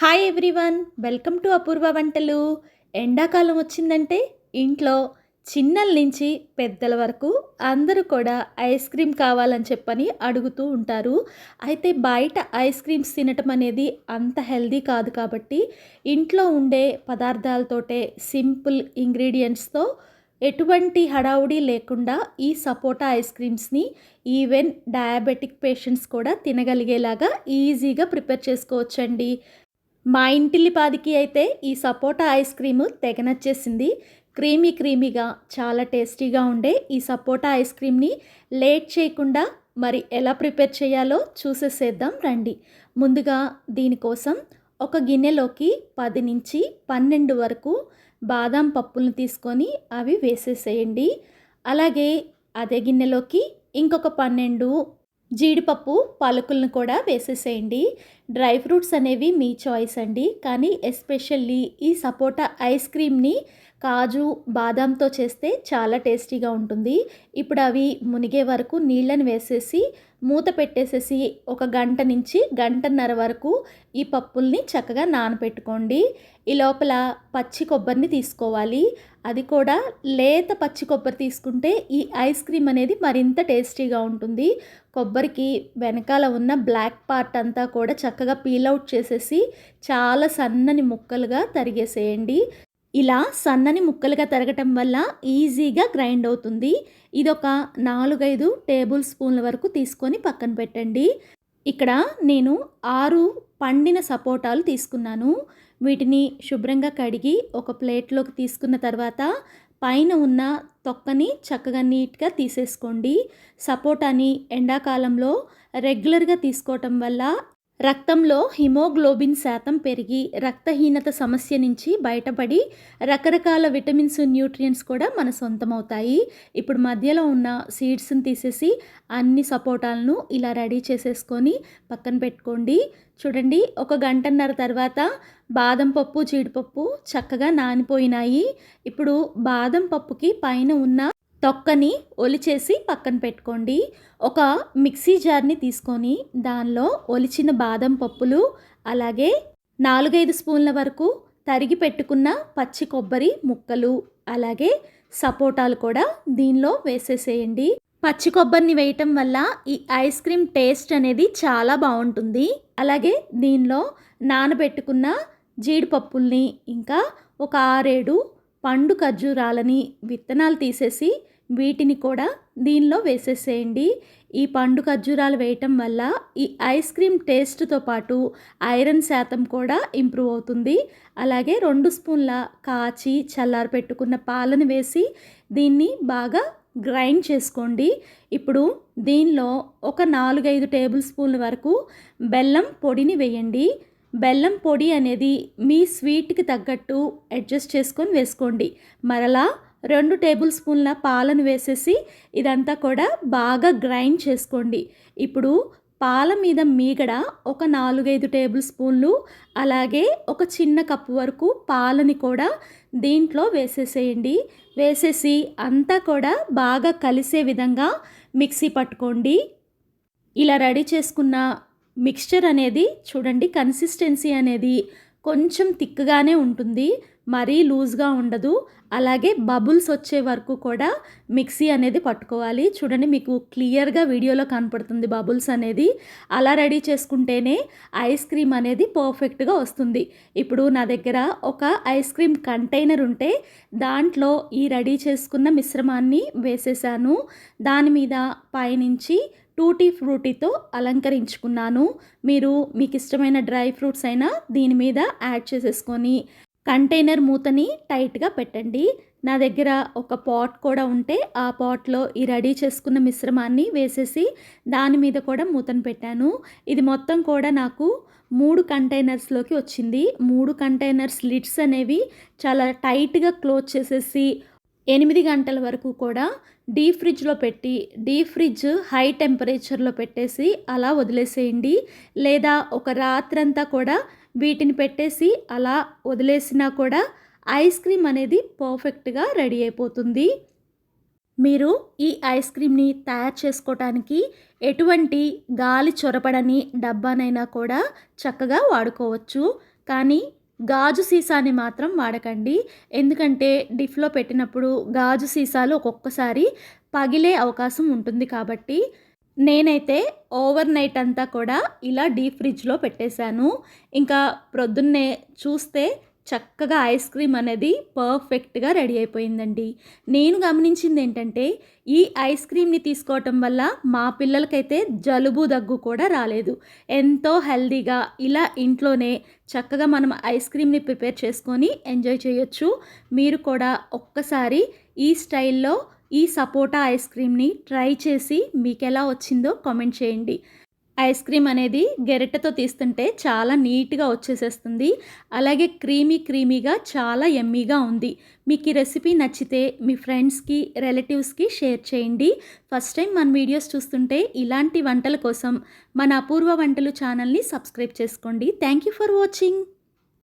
Hi everyone, welcome to అపూర్వ వంటలు. ఎండాకాలం వచ్చిందంటే ఇంట్లో చిన్నల నుంచి పెద్దల వరకు అందరూ కూడా ఐస్ క్రీమ్ కావాలని చెప్పని అడుగుతూ ఉంటారు. అయితే బయట ఐస్ క్రీమ్స్ తినటం అనేది అంత హెల్దీ కాదు కాబట్టి ఇంట్లో ఉండే పదార్థాలతోటే సింపుల్ ఇంగ్రీడియంట్స్తో ఎటువంటి హడావుడి లేకుండా ఈ సపోటా ఐస్ క్రీమ్స్ని ఈవెన్ డయాబెటిక్ పేషెంట్స్ కూడా తినగలిగేలాగా ఈజీగా ప్రిపేర్ చేసుకోవచ్చండి. మా ఇంటిల్లిపాదికి అయితే ఈ సపోటా ఐస్ క్రీము తెగ నచ్చేసింది. క్రీమీగా చాలా టేస్టీగా ఉండే ఈ సపోటా ఐస్ క్రీమ్ని లేట్ చేయకుండా మరి ఎలా ప్రిపేర్ చేయాలో చూసేసేద్దాం రండి. ముందుగా దీనికోసం ఒక గిన్నెలోకి 10 నుంచి 12 వరకు బాదం పప్పులను తీసుకొని అవి వేసేసేయండి. అలాగే అదే గిన్నెలోకి ఇంకొక 12 జీడిపప్పు పలుకులను కూడా వేసేసేయండి. డ్రై ఫ్రూట్స్ అనేవి మీ చాయిస్ అండి, కానీ ఎస్పెషల్లీ ఈ సపోటా ఐస్ క్రీమ్ని కాజు బాదాంతో చేస్తే చాలా టేస్టీగా ఉంటుంది. ఇప్పుడు అవి మునిగే వరకు నీళ్ళని వేసేసి మూత పెట్టేసేసి ఒక గంట నుంచి గంటన్నర వరకు ఈ పప్పుల్ని చక్కగా నానబెట్టుకోండి. ఈ లోపల పచ్చి కొబ్బరిని తీసుకోవాలి. అది కూడా లేత పచ్చి కొబ్బరి తీసుకుంటే ఈ ఐస్ క్రీమ్ అనేది మరింత టేస్టీగా ఉంటుంది. కొబ్బరికి వెనకాల ఉన్న బ్లాక్ పార్ట్ అంతా కూడా చక్కగా పీల్ అవుట్ చేసేసి చాలా సన్నని ముక్కలుగా తరిగేసేయండి. ఇలా సన్నని ముక్కలుగా తరగటం వల్ల ఈజీగా గ్రైండ్ అవుతుంది. ఇదొక 4-5 టేబుల్ స్పూన్ల వరకు తీసుకొని పక్కన పెట్టండి. ఇక్కడ నేను 6 పండిన సపోటాలు తీసుకున్నాను. వీటిని శుభ్రంగా కడిగి ఒక ప్లేట్లోకి తీసుకున్న తర్వాత పైన ఉన్న తొక్కని చక్కగా నీట్గా తీసేసుకోండి. సపోటాని ఎండాకాలంలో రెగ్యులర్గా తీసుకోవటం వల్ల రక్తంలో హిమోగ్లోబిన్ శాతం పెరిగి రక్తహీనత సమస్య నుంచి బయటపడి రకరకాల విటమిన్స్ న్యూట్రియంట్స్ కూడా మన సొంతమవుతాయి. ఇప్పుడు మధ్యలో ఉన్న సీడ్స్ని తీసేసి అన్ని సపోటాలను ఇలా రెడీ చేసేసుకొని పక్కన పెట్టుకోండి. చూడండి, ఒక గంటన్నర తర్వాత బాదం పప్పు జీడిపప్పు చక్కగా నానిపోయినాయి. ఇప్పుడు బాదం పప్పుకి పైన ఉన్న తొక్కని ఒలిచేసి పక్కన పెట్టుకోండి. ఒక మిక్సీ జార్ని తీసుకొని దానిలో ఒలిచిన బాదం పప్పులు, అలాగే 4-5 స్పూన్ల వరకు తరిగి పెట్టుకున్న పచ్చి కొబ్బరి ముక్కలు, అలాగే సపోటాలు కూడా దీనిలో వేసేసేయండి. పచ్చి కొబ్బరిని వేయటం వల్ల ఈ ఐస్ క్రీమ్ టేస్ట్ అనేది చాలా బాగుంటుంది. అలాగే దీనిలో నానబెట్టుకున్న జీడిపప్పుల్ని, ఇంకా ఒక 6-7 పండు ఖర్జూరాలని విత్తనాలు తీసేసి వీటిని కూడా దీనిలో వేసేసేయండి. ఈ పండు ఖర్జూరాలు వేయటం వల్ల ఈ ఐస్ క్రీమ్ టేస్ట్తో పాటు ఐరన్ శాతం కూడా ఇంప్రూవ్ అవుతుంది. అలాగే 2 స్పూన్ల కాచి చల్లారి పెట్టుకున్న పాలను వేసి దీన్ని బాగా గ్రైండ్ చేసుకోండి. ఇప్పుడు దీనిలో ఒక 4-5 టేబుల్ స్పూన్ల వరకు బెల్లం పొడిని వేయండి. బెల్లం పొడి అనేది మీ స్వీట్కి తగ్గట్టు అడ్జస్ట్ చేసుకొని వేసుకోండి. మరలా 2 టేబుల్ స్పూన్ల పాలను వేసేసి ఇదంతా కూడా బాగా గ్రైండ్ చేసుకోండి. ఇప్పుడు పాల మీద మీగడ ఒక 4-5 టేబుల్ స్పూన్లు, అలాగే ఒక చిన్న కప్పు వరకు పాలని కూడా దీంట్లో వేసేసేయండి. వేసేసి అంతా కూడా బాగా కలిసే విధంగా మిక్సీ పట్టుకోండి. ఇలా రెడీ చేసుకున్న మిక్స్చర్ అనేది చూడండి, కన్సిస్టెన్సీ అనేది కొంచెం థిక్గానే ఉంటుంది, మరీ లూజ్గా ఉండదు. అలాగే బబుల్స్ వచ్చే వరకు కూడా మిక్సీ అనేది పట్టుకోవాలి. చూడండి, మీకు క్లియర్గా వీడియోలో కనపడుతుంది బబుల్స్ అనేది. అలా రెడీ చేసుకుంటేనే ఐస్ క్రీమ్ అనేది పర్ఫెక్ట్గా వస్తుంది. ఇప్పుడు నా దగ్గర ఒక ఐస్ క్రీమ్ కంటైనర్ ఉంటే దాంట్లో ఈ రెడీ చేసుకున్న మిశ్రమాన్ని వేసేసాను. దాని మీద పైనుంచి టూటీ ఫ్రూటీతో అలంకరించుకున్నాను. మీరు మీకు ఇష్టమైన డ్రై ఫ్రూట్స్ అయినా దీని మీద యాడ్ చేసేసుకొని కంటైనర్ మూతని టైట్గా పెట్టండి. నా దగ్గర ఒక పాట్ కూడా ఉంటే ఆ పాట్లో ఈ రెడీ చేసుకున్న మిశ్రమాన్ని వేసేసి దాని మీద కూడా మూతను పెట్టాను. ఇది మొత్తం కూడా నాకు 3 కంటైనర్స్లోకి వచ్చింది. 3 కంటైనర్స్ లిడ్స్ అనేవి చాలా టైట్గా క్లోజ్ చేసేసి 8 గంటల వరకు కూడా డీప్ ఫ్రిడ్జ్లో పెట్టి, డీప్ ఫ్రిడ్జ్ హై టెంపరేచర్లో పెట్టేసి అలా వదిలేసేయండి. లేదా ఒక రాత్రంతా కూడా వీటిని పెట్టేసి అలా వదిలేసినా కూడా ఐస్ క్రీమ్ అనేది పర్ఫెక్ట్గా రెడీ అయిపోతుంది. మీరు ఈ ఐస్ క్రీమ్ని తయారు చేసుకోవటానికి ఎటువంటి గాలి చొరబడని డబ్బానైనా కూడా చక్కగా వాడుకోవచ్చు. కానీ గాజు సీసాని మాత్రం వాడకండి. ఎందుకంటే డిప్‌లో పెట్టినప్పుడు గాజు సీసాలు ఒక్కొక్కసారి పగిలే అవకాశం ఉంటుంది కాబట్టి నేనైతే ఓవర్ నైట్ అంతా కూడా ఇలా డీప్ ఫ్రిడ్జ్‌లో పెట్టేశాను. ఇంకా ప్రొద్దున్నే చూస్తే చక్కగా ఐస్ క్రీమ్ అనేది పర్ఫెక్ట్‌గా రెడీ అయిపోయిందండి. నేను గమనించిందేంటంటే, ఈ ఐస్ క్రీమ్‌ని తీసుకోవటం వల్ల మా పిల్లలకైతే జలుబు, దగ్గు కూడా రాలేదు. ఎంతో హెల్తీగా ఇలా ఇంట్లోనే చక్కగా మనం ఐస్ క్రీమ్‌ని ప్రిపేర్ చేసుకొని ఎంజాయ్ చేయొచ్చు. మీరు కూడా ఒక్కసారి ఈ స్టైల్‌లో ఈ సపోటా ఐస్ క్రీమ్‌ని ట్రై చేసి మీకెలా వచ్చిందో కామెంట్ చేయండి. ఐస్ క్రీమ్ అనేది గెరిటెతో తీస్తుంటే చాలా నీట్‌గా వచ్చేసేస్తుంది. అలాగే క్రీమీగా చాలా యమ్మీగా ఉంది. మీకు ఈ రెసిపీ నచ్చితే మీ ఫ్రెండ్స్‌కి, రిలేటివ్స్‌కి షేర్ చేయండి. ఫస్ట్ టైం మన వీడియోస్ చూస్తుంటే ఇలాంటి వంటల కోసం మన అపూర్వ వంటలు ఛానల్‌ని సబ్స్క్రైబ్ చేసుకోండి. Thank you for watching.